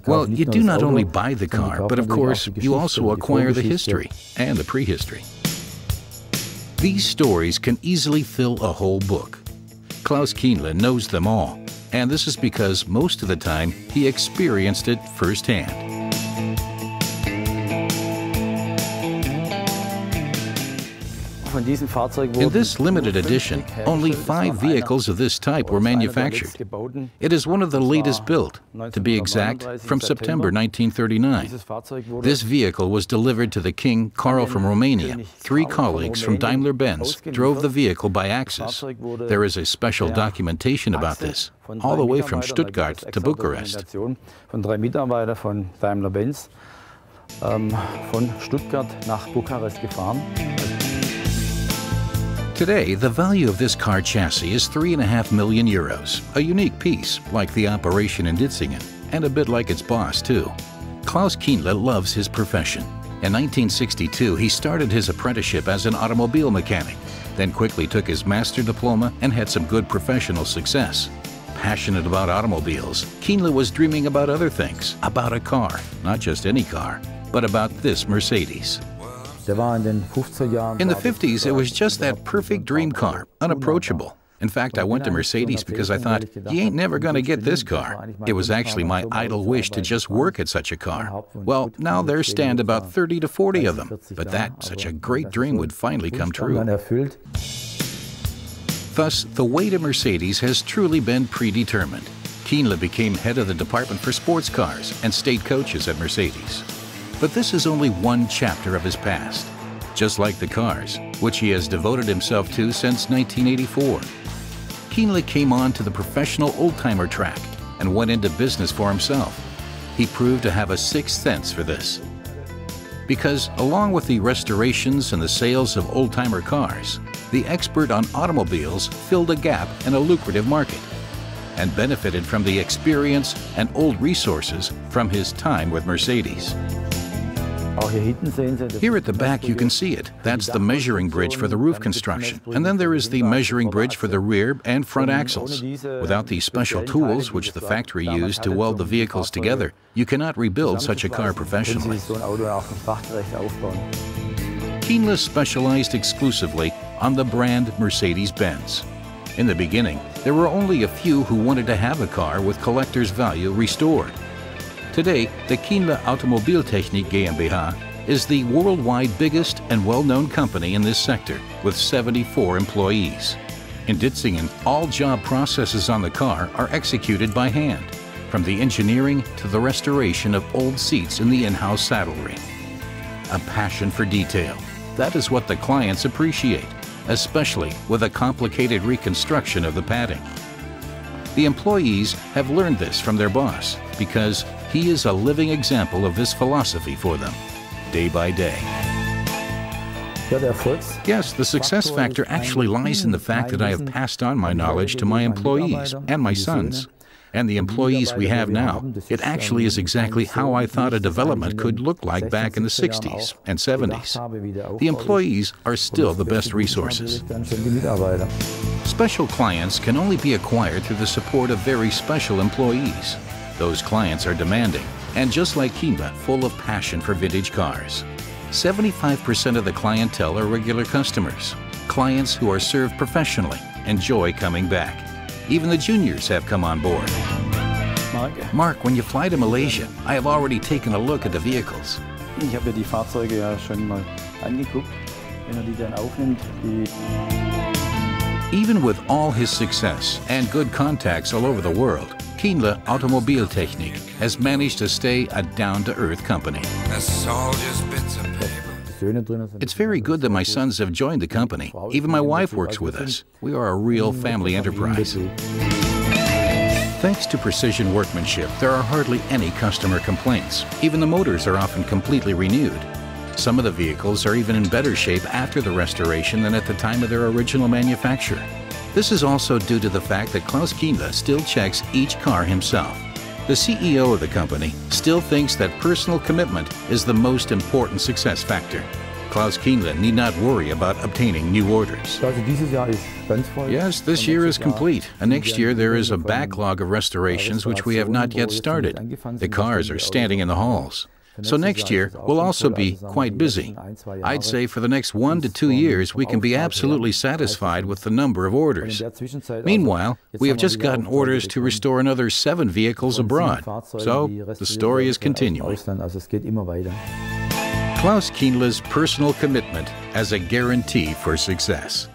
Well, you do not only buy the car, but of course, you also acquire the history and the prehistory. These stories can easily fill a whole book. Klaus Kienle knows them all, and this is because most of the time he experienced it firsthand. In this limited edition, only 5 vehicles of this type were manufactured. It is one of the latest built, to be exact, from September 1939. This vehicle was delivered to the King Carl from Romania. 3 colleagues from Daimler-Benz drove the vehicle by axis. There is a special documentation about this, all the way from Stuttgart to Bucharest. Von 3 Mitarbeiter von Daimler-Benz von Stuttgart nach Bukarest gefahren. Today, the value of this car chassis is €3.5 million, a unique piece, like the operation in Ditzingen, and a bit like its boss, too. Klaus Kienle loves his profession. In 1962, he started his apprenticeship as an automobile mechanic, then quickly took his master diploma and had some good professional success. Passionate about automobiles, Kienle was dreaming about other things, about a car, not just any car, but about this Mercedes. In the 50s, it was just that perfect dream car, unapproachable. In fact, I went to Mercedes because I thought, you ain't never gonna get this car. It was actually my idle wish to just work at such a car. Well, now there stand about 30 to 40 of them, but that, such a great dream would finally come true. Thus, the way to Mercedes has truly been predetermined. Kienle became head of the department for sports cars and state coaches at Mercedes. But this is only one chapter of his past, just like the cars, which he has devoted himself to since 1984. Kienle came on to the professional old-timer track and went into business for himself. He proved to have a sixth sense for this. Because along with the restorations and the sales of old-timer cars, the expert on automobiles filled a gap in a lucrative market and benefited from the experience and old resources from his time with Mercedes. Here at the back you can see it. That's the measuring bridge for the roof construction. And then there is the measuring bridge for the rear and front axles. Without these special tools which the factory used to weld the vehicles together, you cannot rebuild such a car professionally. Kienle specialized exclusively on the brand Mercedes-Benz. In the beginning, there were only a few who wanted to have a car with collector's value restored. Today, the Kienle Automobiltechnik GmbH is the worldwide biggest and well-known company in this sector, with 74 employees. In Ditzingen, all job processes on the car are executed by hand, from the engineering to the restoration of old seats in the in-house saddlery. A passion for detail. That is what the clients appreciate, especially with a complicated reconstruction of the padding. The employees have learned this from their boss because he is a living example of this philosophy for them, day by day. Yes, the success factor actually lies in the fact that I have passed on my knowledge to my employees and my sons. And the employees we have now, it actually is exactly how I thought a development could look like back in the 60s and 70s. The employees are still the best resources. Special clients can only be acquired through the support of very special employees. Those clients are demanding, and just like Kienle, full of passion for vintage cars. 75% of the clientele are regular customers. Clients who are served professionally enjoy coming back. Even the juniors have come on board. Mark, when you fly to Malaysia, I have already taken a look at the vehicles. Ich habe die Fahrzeuge ja schon mal angeguckt. Wenn die dann aufnimmt, Even with all his success and good contacts all over the world, Kienle Automobiltechnik has managed to stay a down-to-earth company. It's very good that my sons have joined the company. Even my wife works with us. We are a real family enterprise. Thanks to precision workmanship, there are hardly any customer complaints. Even the motors are often completely renewed. Some of the vehicles are even in better shape after the restoration than at the time of their original manufacture. This is also due to the fact that Klaus Kienle still checks each car himself. The CEO of the company still thinks that personal commitment is the most important success factor. Klaus Kienle need not worry about obtaining new orders. Also dieses Jahr ist ganz voll. Yes, this year is complete, and next year there is a backlog of restorations which we have not yet started. The cars are standing in the halls. So next year will also be quite busy. I'd say for the next 1 to 2 years we can be absolutely satisfied with the number of orders. Meanwhile, we have just gotten orders to restore another 7 vehicles abroad. So the story is continuing. Klaus Kienle's personal commitment as a guarantee for success.